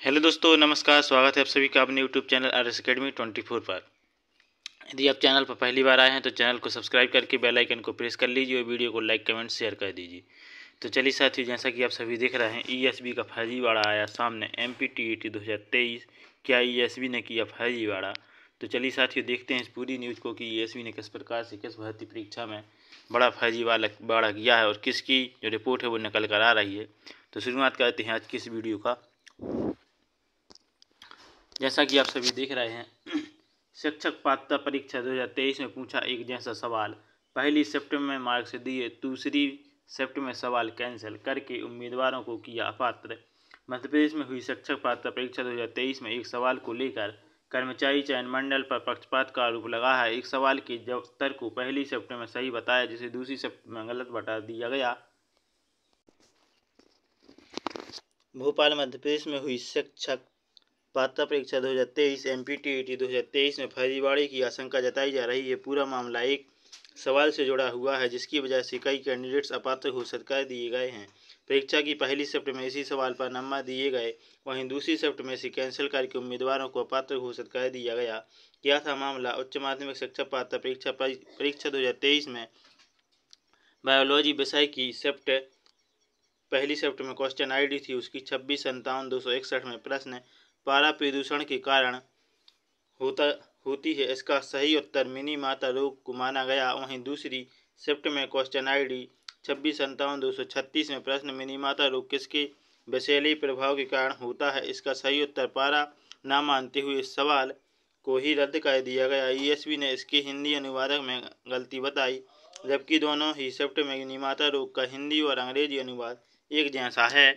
Hello दोस्तों, नमस्कार। स्वागत है आप सभी का अपने यूट्यूब चैनल RS Academy 24 पर। यदि आप चैनल पर पहली बार आए हैं तो चैनल को सब्सक्राइब करके बेल आइकन को प्रेस कर लीजिए और वीडियो को लाइक कमेंट शेयर कर दीजिए। तो चलिए साथियों, जैसा कि आप सभी देख रहे हैं, ESB का फर्जीवाड़ा आया सामने। MPTET 2023 क्या ESB ने किया फर्जीवाड़ा? तो चलिए साथियों, देखते हैं इस पूरी न्यूज़ को कि ESB ने किस प्रकार से किस भर्ती परीक्षा में बड़ा फर्जीवाड़ा किया है और किसकी जो रिपोर्ट है वो निकल कर आ रही है। तो शुरुआत करते हैं आज की इस वीडियो का। जैसा कि आप सभी देख रहे हैं, शिक्षक पात्रता परीक्षा 2023 में पूछा एक जैसा सवाल। पहली शिफ्ट में मार्क्स दिए, दूसरी शिफ्ट में सवाल कैंसिल करके उम्मीदवारों को किया अपात्र। मध्य प्रदेश में हुई शिक्षक पात्रता परीक्षा 2023 में एक सवाल को लेकर कर्मचारी चयन मंडल पर पक्षपात का आरोप लगा है। एक सवाल के उत्तर को पहली शिफ्ट में सही बताया, जिसे दूसरी शिफ्ट में गलत बता दिया गया। भोपाल मध्य प्रदेश में हुई शिक्षक पात्रता परीक्षा 2023 MPTET 2023 में फर्जीवाड़े की आशंका जताई जा रही है। पूरा मामला एक सवाल से जुड़ा हुआ है, जिसकी वजह से कई कैंडिडेट्स अपात्र घोषित कर दिए गए हैं। परीक्षा की पहली शिफ्ट में इसी सवाल पर नंबर दिए गए, वहीं दूसरी शिफ्ट में इसे कैंसिल करके उम्मीदवारों को अपात्र घोषित कर दिया गया। क्या था मामला? उच्च माध्यमिक शिक्षक पात्रता परीक्षा 2023 में बायोलॉजी विषय की शिफ्ट पहली शिफ्ट में क्वेश्चन ID थी उसकी 2657-261 में प्रश्न पारा प्रदूषण के कारण होती है, इसका सही उत्तर मिनी माता रोग को माना गया। वहीं दूसरी शिफ्ट में क्वेश्चन ID 2657-236 में प्रश्न मिनी माता रोग किसके विषैले प्रभाव के कारण होता है, इसका सही उत्तर पारा न मानते हुए इस सवाल को ही रद्द कर दिया गया। ESB ने इसके हिंदी अनुवादक में गलती बताई, जबकि दोनों ही शिफ्ट में मिनी माता रोग का हिंदी और अंग्रेजी अनुवाद एक जैसा है।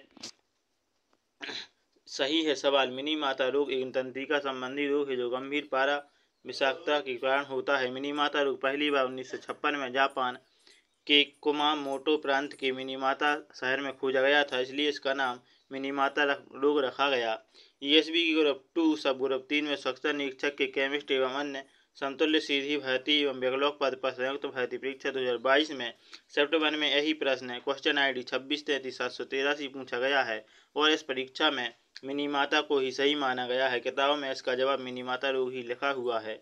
सही है सवाल। मिनी माता रोग एक तंत्रिका संबंधी रोग है जो गंभीर पारा विषाक्तता के कारण होता है। मिनी माता रोग पहली बार 1956 में जापान के कुमामोटो प्रांत के मिनीमाता शहर में खोजा गया था, इसलिए इसका नाम मिनीमाता रोग रखा गया। ESB की ग्रुप 2 सब ग्रुप 3 में स्वच्छता निरीक्षक के केमिस्ट एवं अन्य समतुल्य सीधी भर्ती एवं बैकलॉग पद पर संयुक्त भर्ती परीक्षा 2022 में शिफ्ट 1 में यही प्रश्न क्वेश्चन ID 2633-783 पूछा गया है और इस परीक्षा में मिनीमाता को ही सही माना गया है। किताबों में इसका जवाब मिनीमाता रोग ही लिखा हुआ है।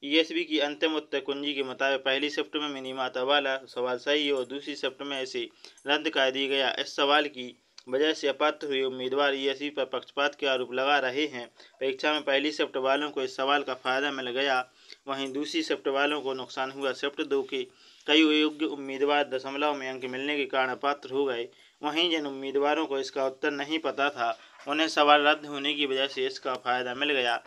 ESB की अंतिम उत्तर कुंजी के मुताबिक पहली शिफ्ट में मिनी माता वाला सवाल सही है और दूसरी शिफ्ट में इसे रद्द कर दिया गया। इस सवाल की वजह से अपात्र हुए उम्मीदवार ESB पर पक्षपात के आरोप लगा रहे हैं। परीक्षा में पहली शिफ्ट वालों को इस सवाल का फायदा मिल गया, वहीं दूसरी शिफ्ट वालों को नुकसान हुआ। शिफ्ट 2 के कई योग्य उम्मीदवार दशमलव में अंक मिलने के कारण अपात्र हो गए, वहीं जिन उम्मीदवारों को इसका उत्तर नहीं पता था उन्हें सवाल रद्द होने की वजह से इसका फायदा मिल गया।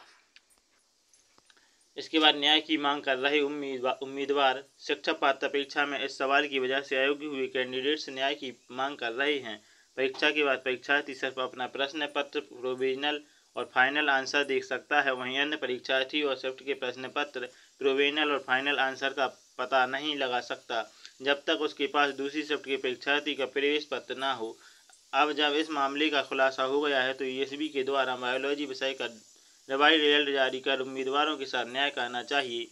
इसके बाद न्याय की मांग कर रहे उम्मीदवार शिक्षक पात्रता परीक्षा में इस सवाल की वजह से अयोग्य हुए कैंडिडेट्स न्याय की मांग कर रहे हैं। परीक्षा के बाद परीक्षार्थी सिर्फ अपना प्रश्न पत्र, प्रोविजनल और फाइनल आंसर देख सकता है, वहीं अन्य परीक्षार्थी और शिफ्ट के प्रश्न पत्र, प्रोविजनल और फाइनल आंसर का पता नहीं लगा सकता जब तक उसके पास दूसरी शिफ्ट के परीक्षार्थी का प्रवेश पत्र न हो। अब जब इस मामले का खुलासा हो गया है तो ESB के द्वारा बायोलॉजी विषय का रिवाइज रिजल्ट जारी कर उम्मीदवारों के साथ न्याय करना चाहिए।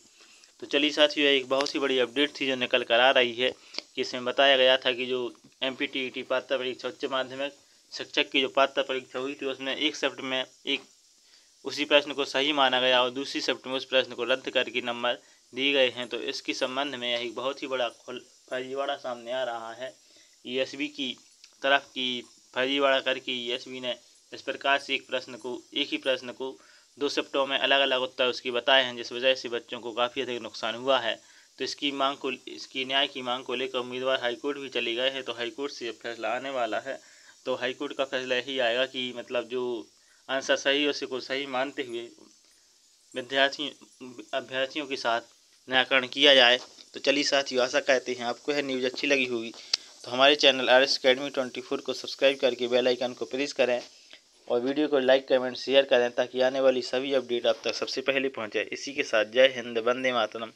तो चलिए साथियों, एक बहुत ही बड़ी अपडेट थी जो निकल कर आ रही है कि इसमें बताया गया था कि जो MPTET पात्रता परीक्षा उच्च माध्यमिक शिक्षक की जो पात्रता परीक्षा हुई थी उसमें एक शिफ्ट में एक उसी प्रश्न को सही माना गया और दूसरी शिफ्ट में उस प्रश्न को रद्द करके नंबर दिए गए हैं। तो इसके संबंध में एक बहुत ही बड़ा फर्जीवाड़ा सामने आ रहा है। ESB की तरफ की फर्जीवाड़ा करके ESB ने इस प्रकार से एक ही प्रश्न को 2 शिफ्टों में अलग अलग उत्तर उसकी बताए हैं, जिस वजह से बच्चों को काफ़ी अधिक नुकसान हुआ है। तो इसकी न्याय की मांग को लेकर उम्मीदवार हाईकोर्ट भी चले गए हैं। तो हाईकोर्ट से फैसला आने वाला है। तो हाईकोर्ट का फैसला यही आएगा कि मतलब जो आंसर सही है उसी को सही मानते हुए अभ्यर्थियों के साथ निराकरण किया जाए। तो चलिए साथियों, आशा करते हैं आपको यह न्यूज़ अच्छी लगी होगी। तो हमारे चैनल RS Academy 24 को सब्सक्राइब करके बेल आइकन को प्रेस करें और वीडियो को लाइक कमेंट शेयर करें ताकि आने वाली सभी अपडेट आप तक सबसे पहले पहुंचे। इसी के साथ जय हिंद, वंदे मातरम।